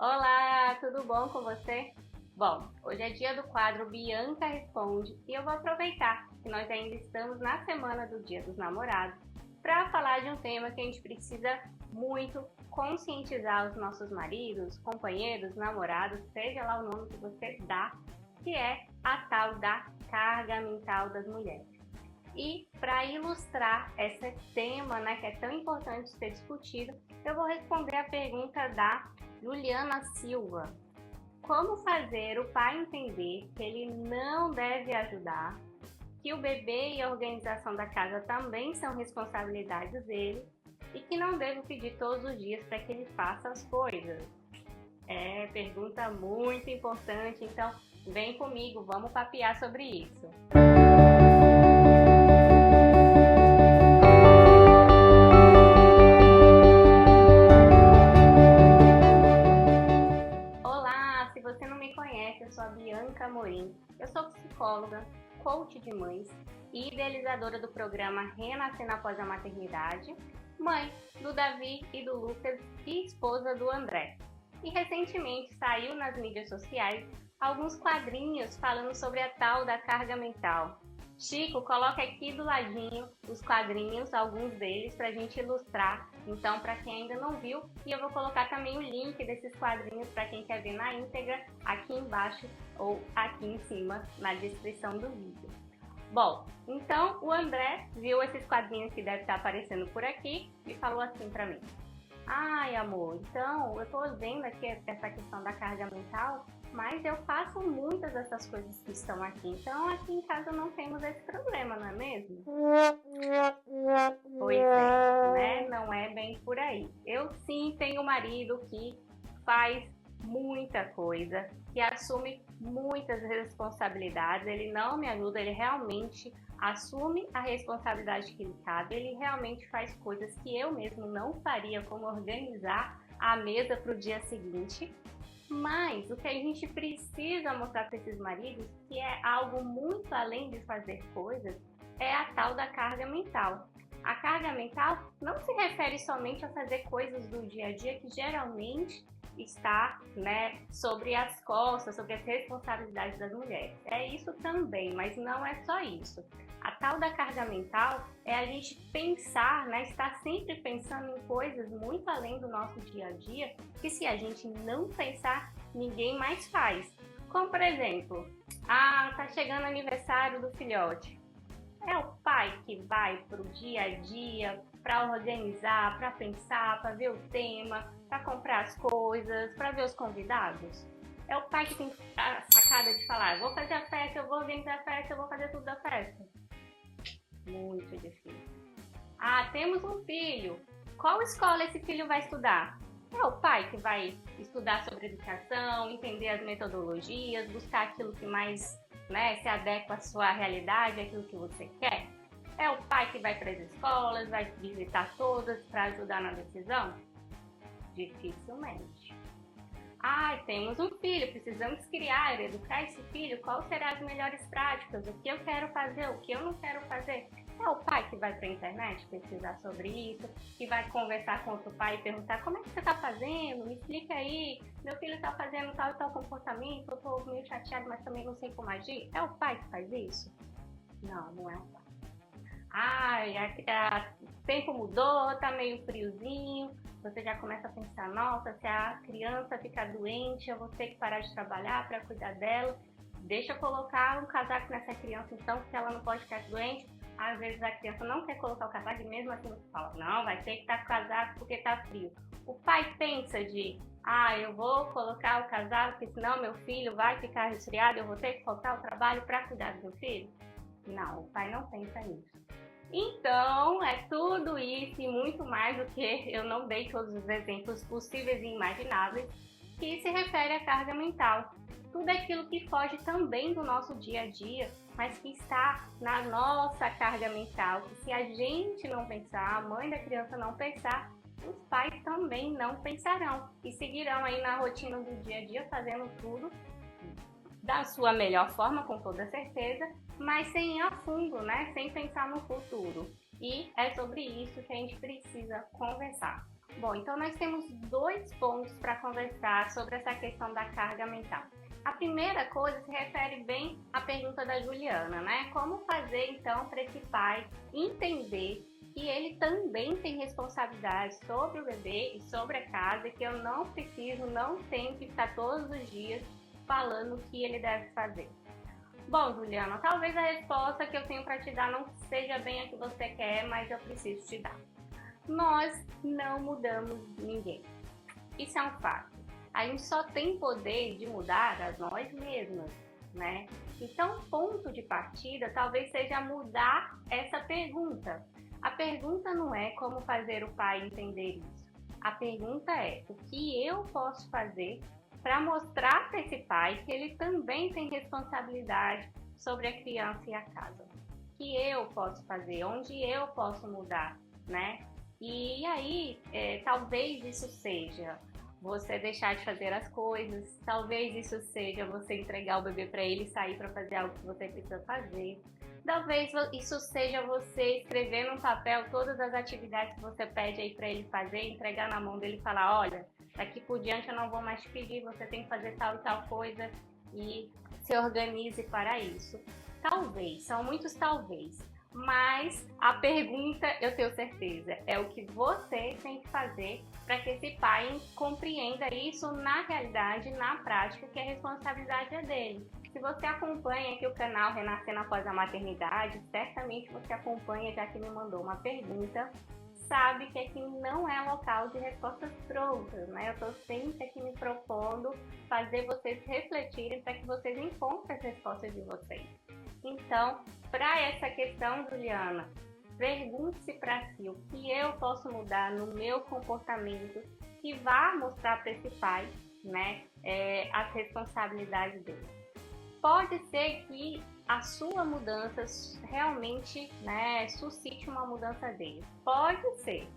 Olá, tudo bom com você? Bom, hoje é dia do quadro Bianca Responde e eu vou aproveitar que nós ainda estamos na semana do Dia dos Namorados para falar de um tema que a gente precisa muito conscientizar os nossos maridos, companheiros, namorados, seja lá o nome que você dá, que é a tal da carga mental das mulheres. E para ilustrar esse tema, que é tão importante ser discutido, eu vou responder a pergunta da Juliana Silva. Como fazer o pai entender que ele não deve ajudar, que o bebê e a organização da casa também são responsabilidades dele e que não devo pedir todos os dias para que ele faça as coisas? É pergunta muito importante, então vem comigo, vamos papear sobre isso. Olá, se você não me conhece, eu sou a Bianca Amorim. Eu sou psicóloga, coach de mães e idealizadora do programa Renascendo Após a Maternidade, mãe do Davi e do Lucas e esposa do André. E recentemente saiu nas mídias sociais alguns quadrinhos falando sobre a tal da carga mental. Chico, coloca aqui do ladinho os quadrinhos, alguns deles, para a gente ilustrar. Então, para quem ainda não viu, e eu vou colocar também o link desses quadrinhos para quem quer ver na íntegra, aqui embaixo ou aqui em cima, na descrição do vídeo. Bom, então o André viu esses quadrinhos que deve estar aparecendo por aqui e falou assim para mim: ai, amor, então eu tô vendo aqui essa questão da carga mental, mas eu faço muitas dessas coisas que estão aqui, então aqui em casa não temos esse problema, não é mesmo? Pois é, né? Não é bem por aí. Eu sim tenho um marido que faz muita coisa, que assume muitas responsabilidades, ele não me ajuda, ele realmente assume a responsabilidade que lhe cabe, ele realmente faz coisas que eu mesmo não faria, como organizar a mesa para o dia seguinte. Mas o que a gente precisa mostrar para esses maridos, que é algo muito além de fazer coisas, é a tal da carga mental. A carga mental não se refere somente a fazer coisas do dia a dia que geralmente está, sobre as costas, sobre as responsabilidades das mulheres. É isso também, mas não é só isso. A tal da carga mental é a gente pensar, estar sempre pensando em coisas muito além do nosso dia a dia, que se a gente não pensar, ninguém mais faz. Como, por exemplo, tá chegando o aniversário do filhote. É o pai que vai pro dia a dia para organizar, para pensar, para ver o tema, para comprar as coisas, para ver os convidados? É o pai que tem a sacada de falar: vou fazer a festa, eu vou organizar a festa, eu vou fazer tudo da festa? Muito difícil. Temos um filho. Qual escola esse filho vai estudar? É o pai que vai estudar sobre educação, entender as metodologias, buscar aquilo que mais se adequa à sua realidade, aquilo que você quer? É o pai que vai para as escolas, vai visitar todas para ajudar na decisão? Dificilmente. Temos um filho, precisamos criar, educar esse filho, quais serão as melhores práticas, o que eu quero fazer, o que eu não quero fazer. É o pai que vai para a internet pesquisar sobre isso, que vai conversar com outro pai e perguntar: como é que você está fazendo? Me explica aí, meu filho está fazendo tal e tal comportamento, eu estou meio chateado, mas também não sei como agir. É o pai que faz isso? Não, não é o pai. O tempo mudou, tá meio friozinho, você já começa a pensar: nossa, se a criança ficar doente, eu vou ter que parar de trabalhar para cuidar dela. Deixa eu colocar um casaco nessa criança então, porque ela não pode ficar doente. Às vezes a criança não quer colocar o casaco e mesmo assim você fala: não, vai ter que estar com o casaco porque tá frio. O pai pensa eu vou colocar o casaco porque senão meu filho vai ficar resfriado, eu vou ter que faltar ao trabalho para cuidar do meu filho? Não, o pai não pensa nisso. Então, é tudo isso e muito mais do que eu não dei todos os exemplos possíveis e imagináveis que se refere à carga mental. Tudo aquilo que foge também do nosso dia a dia, mas que está na nossa carga mental, que se a gente não pensar, a mãe da criança não pensar, os pais também não pensarão e seguirão aí na rotina do dia a dia fazendo tudo da sua melhor forma, com toda certeza, mas sem ir a fundo, sem pensar no futuro. E é sobre isso que a gente precisa conversar. Bom, então nós temos 2 pontos para conversar sobre essa questão da carga mental. A primeira coisa se refere bem à pergunta da Juliana, né? Como fazer então para esse pai entender que ele também tem responsabilidade sobre o bebê e sobre a casa, e que eu não preciso, não tenho que estar todos os dias falando o que ele deve fazer. Bom, Juliana, talvez a resposta que eu tenho para te dar não seja bem a que você quer, mas eu preciso te dar. Nós não mudamos ninguém. Isso é um fato. A gente só tem poder de mudar a nós mesmas, né? Então, ponto de partida talvez seja mudar essa pergunta. A pergunta não é como fazer o pai entender isso. A pergunta é o que eu posso fazer para mostrar para esse pai que ele também tem responsabilidade sobre a criança e a casa. O que eu posso fazer, onde eu posso mudar, né? E aí, talvez isso seja você deixar de fazer as coisas, talvez isso seja você entregar o bebê para ele e sair para fazer algo que você precisa fazer. Talvez isso seja você escrever num papel todas as atividades que você pede aí para ele fazer, entregar na mão dele e falar, olha, daqui por diante eu não vou mais te pedir, você tem que fazer tal e tal coisa, e se organize para isso. Talvez, são muitos talvez. Mas a pergunta, eu tenho certeza, é o que você tem que fazer para que esse pai compreenda isso na realidade, na prática, que a responsabilidade é dele. Se você acompanha aqui o canal Renascendo Após a Maternidade, certamente você acompanha, já que me mandou uma pergunta, sabe que aqui não é local de respostas prontas, né? Eu estou sempre aqui me propondo fazer vocês refletirem para que vocês encontrem as respostas de vocês. Então, para essa questão, Juliana, pergunte-se para si o que eu posso mudar no meu comportamento que vá mostrar para esse pai, né, as responsabilidades dele. Pode ser que a sua mudança realmente, né, suscite uma mudança dele. Pode ser.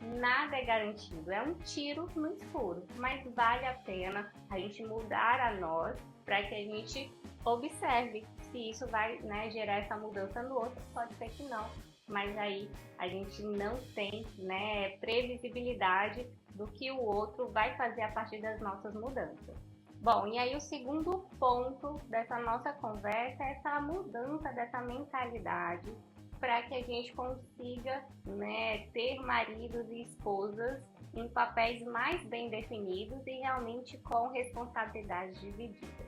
Nada é garantido, é um tiro no escuro, mas vale a pena a gente mudar a nós para que a gente observe se isso vai, né, gerar essa mudança no outro. Pode ser que não, mas aí a gente não tem, né, previsibilidade do que o outro vai fazer a partir das nossas mudanças. Bom, e aí o segundo ponto dessa nossa conversa é essa mudança dessa mentalidade para que a gente consiga, né, ter maridos e esposas em papéis mais bem definidos e realmente com responsabilidades divididas.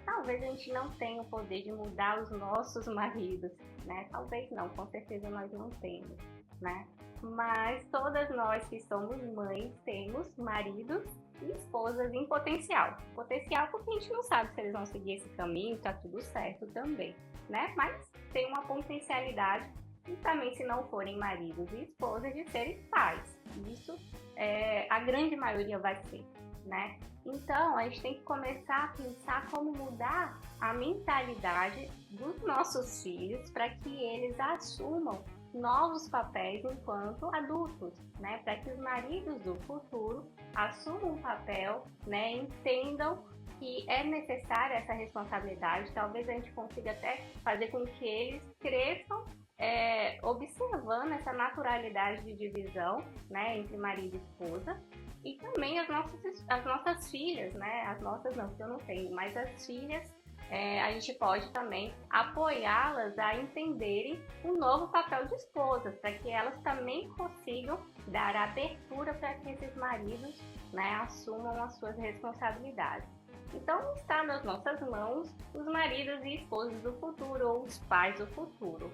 Talvez a gente não tenha o poder de mudar os nossos maridos, né? Talvez não, com certeza nós não temos, né? Mas todas nós que somos mães temos maridos e esposas em potencial. Potencial porque a gente não sabe se eles vão seguir esse caminho, tá tudo certo também, né? Mas tem uma potencialidade e também, se não forem maridos e esposas, de serem pais. Isso a grande maioria vai ser, né? Então, a gente tem que começar a pensar como mudar a mentalidade dos nossos filhos para que eles assumam novos papéis enquanto adultos, né? Para que os maridos do futuro assumam um papel, né? Entendam que é necessária essa responsabilidade. Talvez a gente consiga até fazer com que eles cresçam observando essa naturalidade de divisão, né, entre marido e esposa, e também as nossas filhas, né, as nossas não, que eu não tenho, mas as filhas, a gente pode também apoiá-las a entenderem um novo papel de esposas, para que elas também consigam dar abertura para que esses maridos, né, assumam as suas responsabilidades. Então, está nas nossas mãos os maridos e esposas do futuro, ou os pais do futuro.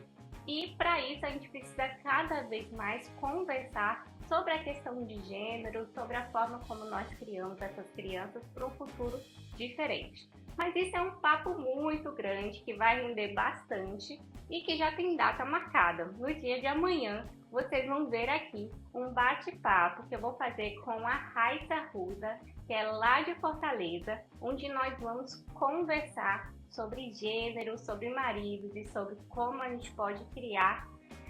E para isso a gente precisa cada vez mais conversar sobre a questão de gênero, sobre a forma como nós criamos essas crianças para um futuro diferente. Mas isso é um papo muito grande que vai render bastante e que já tem data marcada. No dia de amanhã vocês vão ver aqui um bate-papo que eu vou fazer com a Raissa Ruda, que é lá de Fortaleza, onde nós vamos conversar sobre gênero, sobre maridos e sobre como a gente pode criar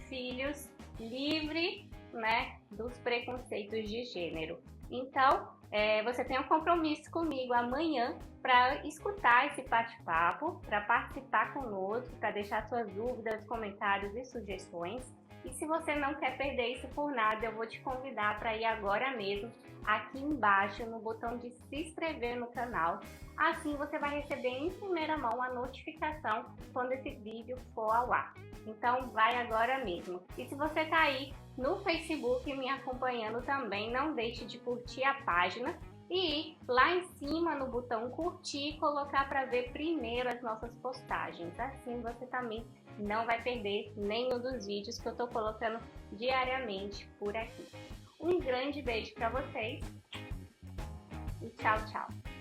filhos livre, né, dos preconceitos de gênero. Então, você tem um compromisso comigo amanhã para escutar esse bate-papo, para participar conosco, para deixar suas dúvidas, comentários e sugestões. E se você não quer perder isso por nada, eu vou te convidar para ir agora mesmo aqui embaixo no botão de se inscrever no canal. Assim você vai receber em primeira mão a notificação quando esse vídeo for ao ar. Então vai agora mesmo. E se você está aí no Facebook me acompanhando também, não deixe de curtir a página e ir lá em cima no botão curtir e colocar para ver primeiro as nossas postagens. Assim você também não vai perder nenhum dos vídeos que eu estou colocando diariamente por aqui. Um grande beijo para vocês e tchau, tchau!